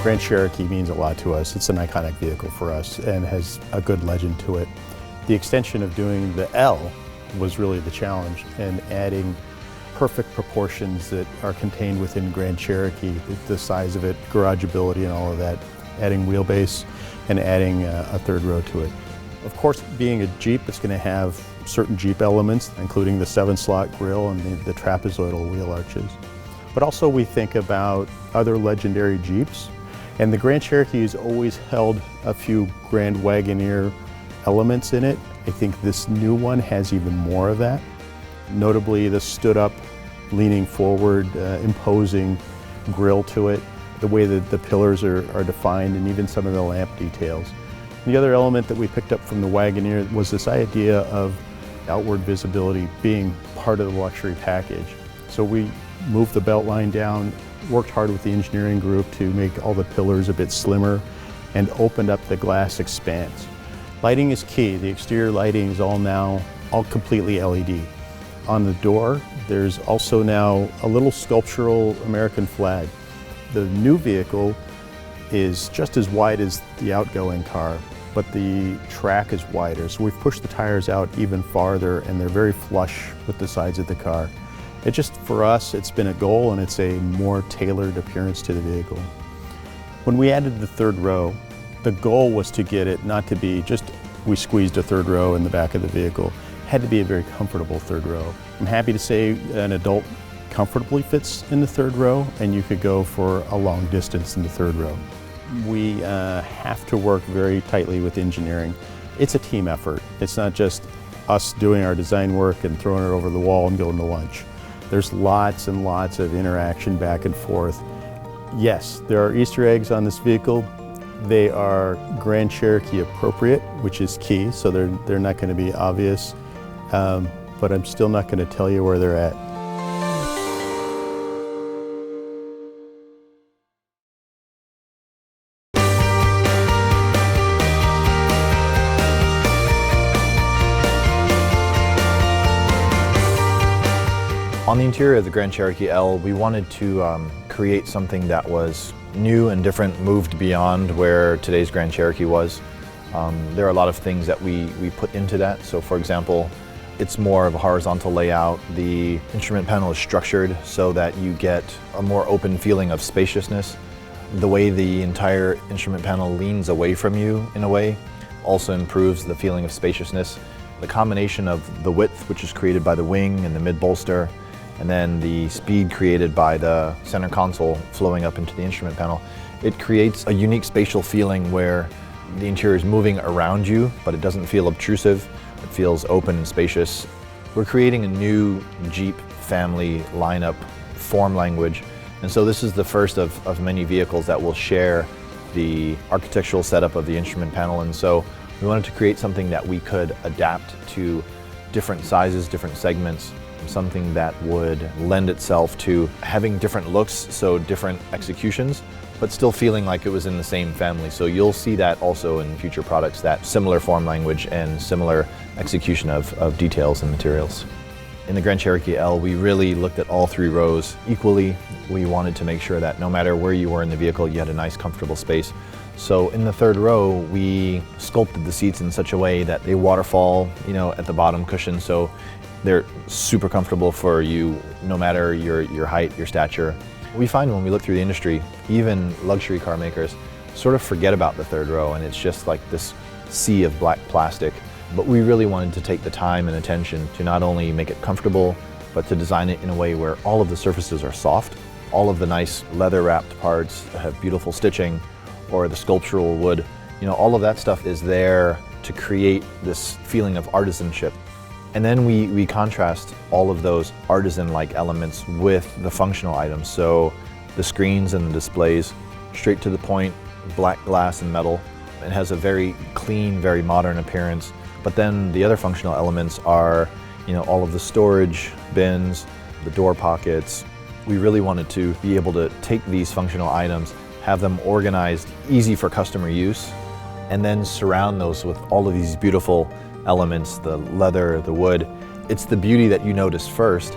Grand Cherokee means a lot to us. It's an iconic vehicle for us and has a good legend to it. The extension of doing the L was really the challenge, and adding perfect proportions that are contained within Grand Cherokee, the size of it, garageability and all of that, adding wheelbase and adding a third row to it. Of course, being a Jeep, it's going to have certain Jeep elements, including the 7-slot grille and the trapezoidal wheel arches. But also we think about other legendary Jeeps, and the Grand Cherokee has always held a few Grand Wagoneer elements in it. I think this new one has even more of that. Notably the stood-up, leaning forward, imposing grille to it, the way that the pillars are defined, and even some of the lamp details. The other element that we picked up from the Wagoneer was this idea of outward visibility being part of the luxury package. So we moved the belt line down, worked hard with the engineering group to make all the pillars a bit slimmer, and opened up the glass expanse. Lighting is key. The exterior lighting is all completely LED. On the door, there's also now a little sculptural American flag. The new vehicle is just as wide as the outgoing car, but the track is wider. So we've pushed the tires out even farther, and they're very flush with the sides of the car. It just, for us, it's been a goal, and it's a more tailored appearance to the vehicle. When we added the third row, the goal was to get it not to be just we squeezed a third row in the back of the vehicle. It had to be a very comfortable third row. I'm happy to say an adult comfortably fits in the third row, and you could go for a long distance in the third row. We have to work very tightly with engineering. It's a team effort. It's not just us doing our design work and throwing it over the wall and going to lunch. There's lots and lots of interaction back and forth. Yes, there are Easter eggs on this vehicle. They are Grand Cherokee appropriate, which is key, so they're not going to be obvious, but I'm still not going to tell you where they're at. On the interior of the Grand Cherokee L, we wanted to create something that was new and different, moved beyond where today's Grand Cherokee was. There are a lot of things that we put into that. So for example, it's more of a horizontal layout. The instrument panel is structured so that you get a more open feeling of spaciousness. The way the entire instrument panel leans away from you, in a way, also improves the feeling of spaciousness. The combination of the width, which is created by the wing and the mid-bolster, and then the speed created by the center console flowing up into the instrument panel, it creates a unique spatial feeling where the interior is moving around you, but it doesn't feel obtrusive. It feels open and spacious. We're creating a new Jeep family lineup form language, and so this is the first of many vehicles that will share the architectural setup of the instrument panel, and so we wanted to create something that we could adapt to different sizes, different segments, something that would lend itself to having different looks, so different executions, but still feeling like it was in the same family. So you'll see that also in future products, that similar form language and similar execution of details and materials. In the Grand Cherokee L, we really looked at all three rows equally. We wanted to make sure that no matter where you were in the vehicle, you had a nice, comfortable space. So in the third row, we sculpted the seats in such a way that they waterfall, at the bottom cushion. So they're super comfortable for you, no matter your height, your stature. We find when we look through the industry, even luxury car makers sort of forget about the third row, and it's just like this sea of black plastic. But we really wanted to take the time and attention to not only make it comfortable, but to design it in a way where all of the surfaces are soft. All of the nice leather-wrapped parts have beautiful stitching, or the sculptural wood. All of that stuff is there to create this feeling of artisanship. And then we contrast all of those artisan-like elements with the functional items. So the screens and the displays, straight to the point, black glass and metal. It has a very clean, very modern appearance. But then the other functional elements are, all of the storage bins, the door pockets. We really wanted to be able to take these functional items, have them organized, easy for customer use, and then surround those with all of these beautiful elements, the leather, the wood. It's the beauty that you notice first,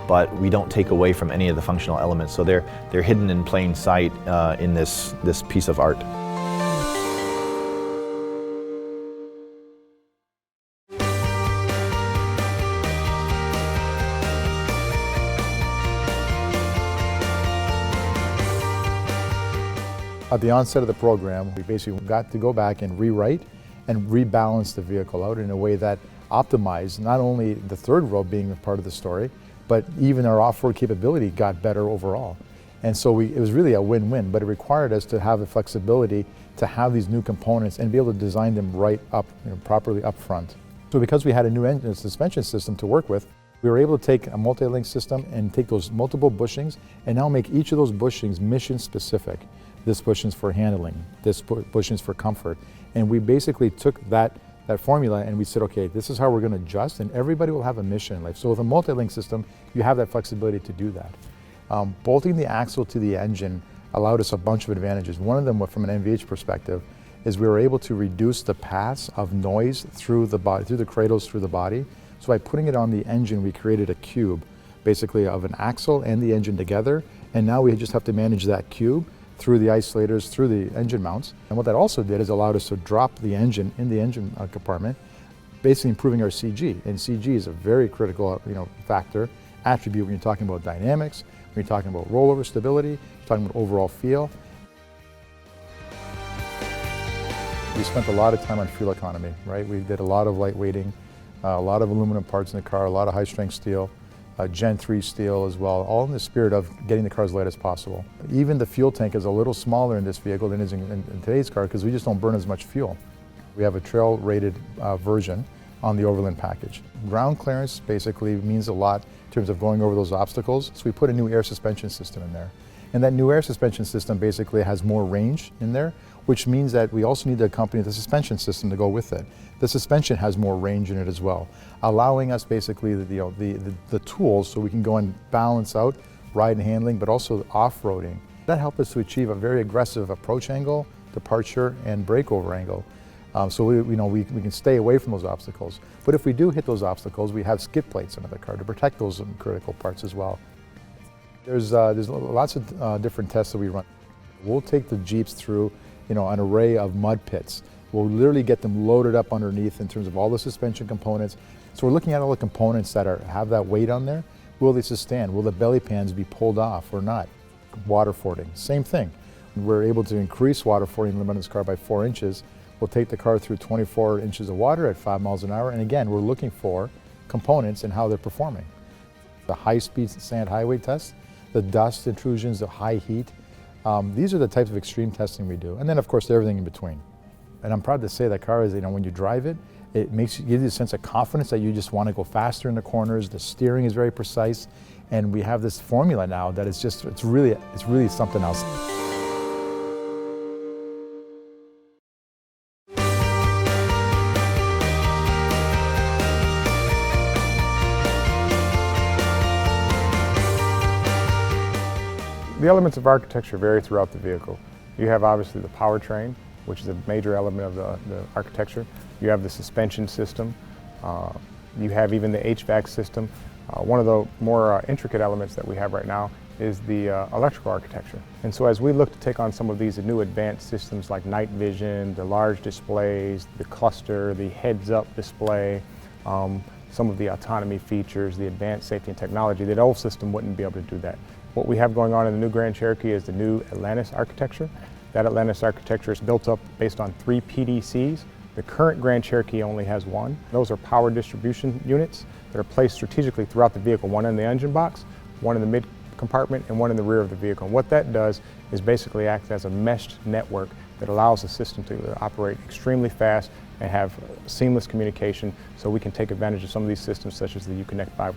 but we don't take away from any of the functional elements. So they're hidden in plain sight in this piece of art. At the onset of the program, we basically got to go back and rewrite and rebalance the vehicle out in a way that optimized not only the third row being a part of the story, but even our off-road capability got better overall. And so it was really a win-win, but it required us to have the flexibility to have these new components and be able to design them right up, properly up front. So because we had a new engine suspension system to work with, we were able to take a multi-link system and take those multiple bushings and now make each of those bushings mission specific. This bushing's for handling, this bushing's for comfort. And we basically took that formula and we said, okay, this is how we're going to adjust, and everybody will have a mission in life. So with a multi-link system, you have that flexibility to do that. Bolting the axle to the engine allowed us a bunch of advantages. One of them, from an NVH perspective, is we were able to reduce the pass of noise through the body, through the cradles, through the body. So by putting it on the engine, we created a cube, basically of an axle and the engine together, and now we just have to manage that cube through the isolators, through the engine mounts. And what that also did is allowed us to drop the engine in the engine compartment, basically improving our CG. And CG is a very critical factor, attribute when you're talking about dynamics, when you're talking about rollover stability, you're talking about overall feel. We spent a lot of time on fuel economy, right? We did a lot of lightweighting, a lot of aluminum parts in the car, a lot of high-strength steel. Gen 3 steel as well, all in the spirit of getting the car as light as possible. Even the fuel tank is a little smaller in this vehicle than it is in today's car because we just don't burn as much fuel. We have a trail rated version on the Overland package. Ground clearance basically means a lot in terms of going over those obstacles, so we put a new air suspension system in there. And that new air suspension system basically has more range in there, which means that we also need to accompany the suspension system to go with it. The suspension has more range in it as well, allowing us basically the tools so we can go and balance out ride and handling, but also off-roading. That helped us to achieve a very aggressive approach angle, departure, and breakover angle. So we can stay away from those obstacles. But if we do hit those obstacles, we have skid plates under the car to protect those critical parts as well. There's lots of different tests that we run. We'll take the Jeeps through an array of mud pits. We'll literally get them loaded up underneath in terms of all the suspension components. So we're looking at all the components that have that weight on there. Will they sustain? Will the belly pans be pulled off or not? Water fording, same thing. We're able to increase water fording limit on this car by 4 inches. We'll take the car through 24 inches of water at 5 miles an hour. And again, we're looking for components and how they're performing. The high-speed sand highway test, the dust intrusions, the high heat. These are the types of extreme testing we do. And then, of course, everything in between. And I'm proud to say that car is, when you drive it, it gives you a sense of confidence that you just want to go faster in the corners. The steering is very precise. And we have this formula now that is just, it's really something else. The elements of architecture vary throughout the vehicle. You have obviously the powertrain, which is a major element of the architecture. You have the suspension system. You have even the HVAC system. One of the more intricate elements that we have right now is the electrical architecture. And so as we look to take on some of these new advanced systems like night vision, the large displays, the cluster, the heads-up display, some of the autonomy features, the advanced safety and technology, the old system wouldn't be able to do that. What we have going on in the new Grand Cherokee is the new Atlantis architecture. That Atlantis architecture is built up based on 3 PDCs. The current Grand Cherokee only has 1. Those are power distribution units that are placed strategically throughout the vehicle, 1 in the engine box, 1 in the mid compartment, and 1 in the rear of the vehicle. And what that does is basically act as a meshed network that allows the system to operate extremely fast and have seamless communication, so we can take advantage of some of these systems such as the Uconnect 5.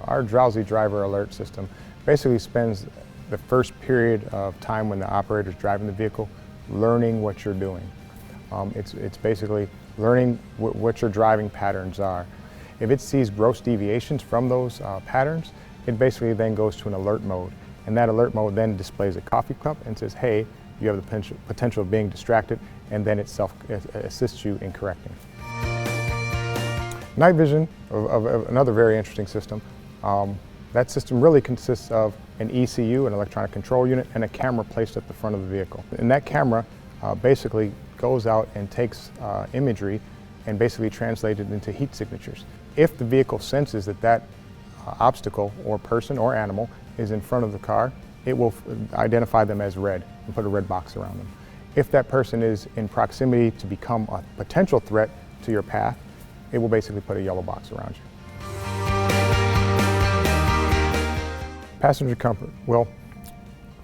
Our drowsy driver alert system basically spends the first period of time when the operator is driving the vehicle learning what you're doing. It's basically learning what your driving patterns are. If it sees gross deviations from those patterns, it basically then goes to an alert mode. And that alert mode then displays a coffee cup and says, hey, you have the potential of being distracted, and then it assists you in correcting. Night vision, of another very interesting system. That system really consists of an ECU, an electronic control unit, and a camera placed at the front of the vehicle. And that camera basically goes out and takes imagery and basically translates it into heat signatures. If the vehicle senses that that obstacle or person or animal is in front of the car, it will identify them as red and put a red box around them. If that person is in proximity to become a potential threat to your path, it will basically put a yellow box around you. Passenger comfort. Well,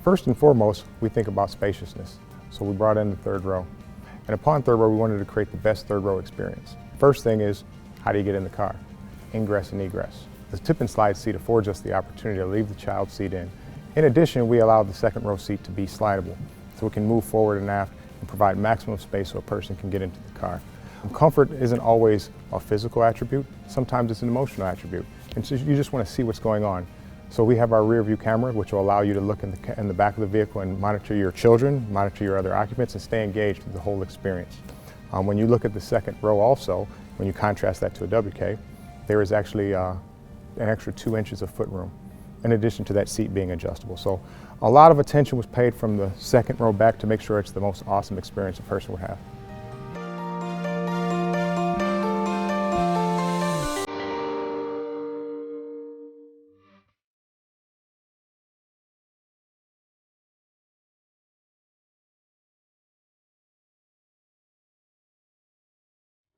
first and foremost, we think about spaciousness. So we brought in the third row. And upon third row, we wanted to create the best third row experience. First thing is, how do you get in the car? Ingress and egress. The tip and slide seat affords us the opportunity to leave the child seat in. In addition, we allow the second row seat to be slidable, so it can move forward and aft and provide maximum space so a person can get into the car. Comfort isn't always a physical attribute, sometimes it's an emotional attribute. And so you just want to see what's going on. So we have our rear view camera, which will allow you to look in the back of the vehicle and monitor your children, monitor your other occupants, and stay engaged with the whole experience. When you look at the second row also, when you contrast that to a WK, there is actually an extra 2 inches of footroom, in addition to that seat being adjustable. So a lot of attention was paid from the second row back to make sure it's the most awesome experience a person would have.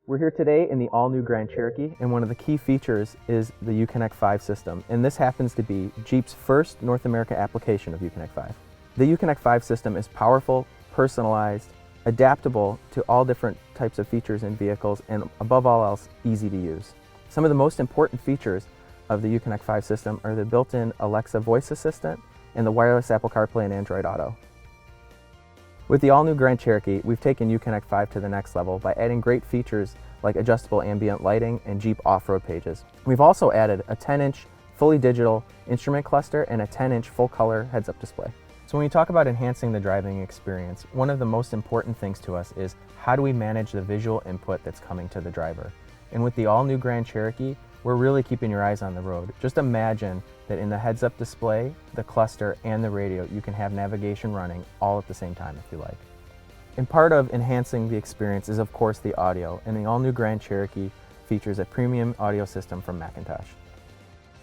We're here today in the all-new Grand Cherokee, and one of the key features is the Uconnect 5 system, and this happens to be Jeep's first North America application of Uconnect 5. The Uconnect 5 system is powerful, personalized, adaptable to all different types of features in vehicles, and above all else, easy to use. Some of the most important features of the Uconnect 5 system are the built-in Alexa voice assistant and the wireless Apple CarPlay and Android Auto. With the all-new Grand Cherokee, we've taken Uconnect 5 to the next level by adding great features like adjustable ambient lighting and Jeep off-road pages. We've also added a 10-inch fully digital instrument cluster and a 10-inch full-color heads-up display. So when we talk about enhancing the driving experience, one of the most important things to us is how do we manage the visual input that's coming to the driver? And with the all-new Grand Cherokee, we're really keeping your eyes on the road. Just imagine that in the heads-up display, the cluster, and the radio, you can have navigation running all at the same time if you like. And part of enhancing the experience is of course the audio, and the all-new Grand Cherokee features a premium audio system from Macintosh.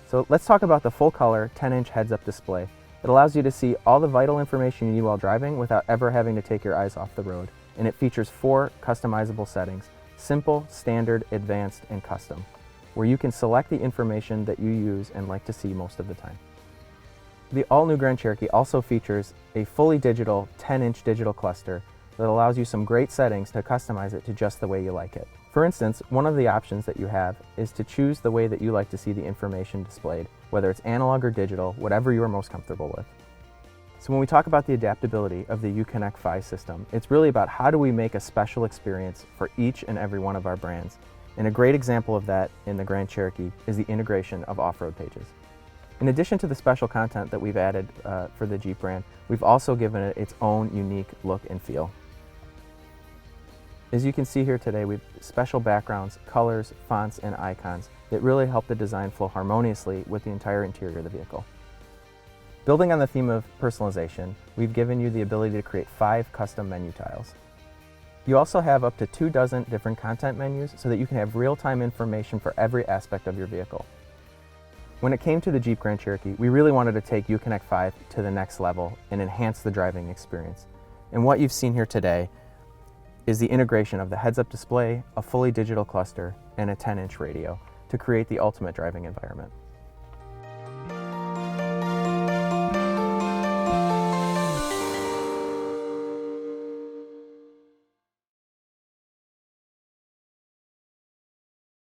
So let's talk about the full-color 10-inch heads-up display. It allows you to see all the vital information you need while driving without ever having to take your eyes off the road. And it features 4 customizable settings: simple, standard, advanced, and custom, where you can select the information that you use and like to see most of the time. The all-new Grand Cherokee also features a fully digital 10-inch digital cluster that allows you some great settings to customize it to just the way you like it. For instance, one of the options that you have is to choose the way that you like to see the information displayed, whether it's analog or digital, whatever you are most comfortable with. So when we talk about the adaptability of the Uconnect 5 system, it's really about how do we make a special experience for each and every one of our brands. And a great example of that in the Grand Cherokee is the integration of off-road pages. In addition to the special content that we've added for the Jeep brand, we've also given it its own unique look and feel. As you can see here today, we have special backgrounds, colors, fonts, and icons that really help the design flow harmoniously with the entire interior of the vehicle. Building on the theme of personalization, we've given you the ability to create 5 custom menu tiles. You also have up to 24 different content menus so that you can have real-time information for every aspect of your vehicle. When it came to the Jeep Grand Cherokee, we really wanted to take Uconnect 5 to the next level and enhance the driving experience. And what you've seen here today is the integration of the heads-up display, a fully digital cluster, and a 10-inch radio to create the ultimate driving environment.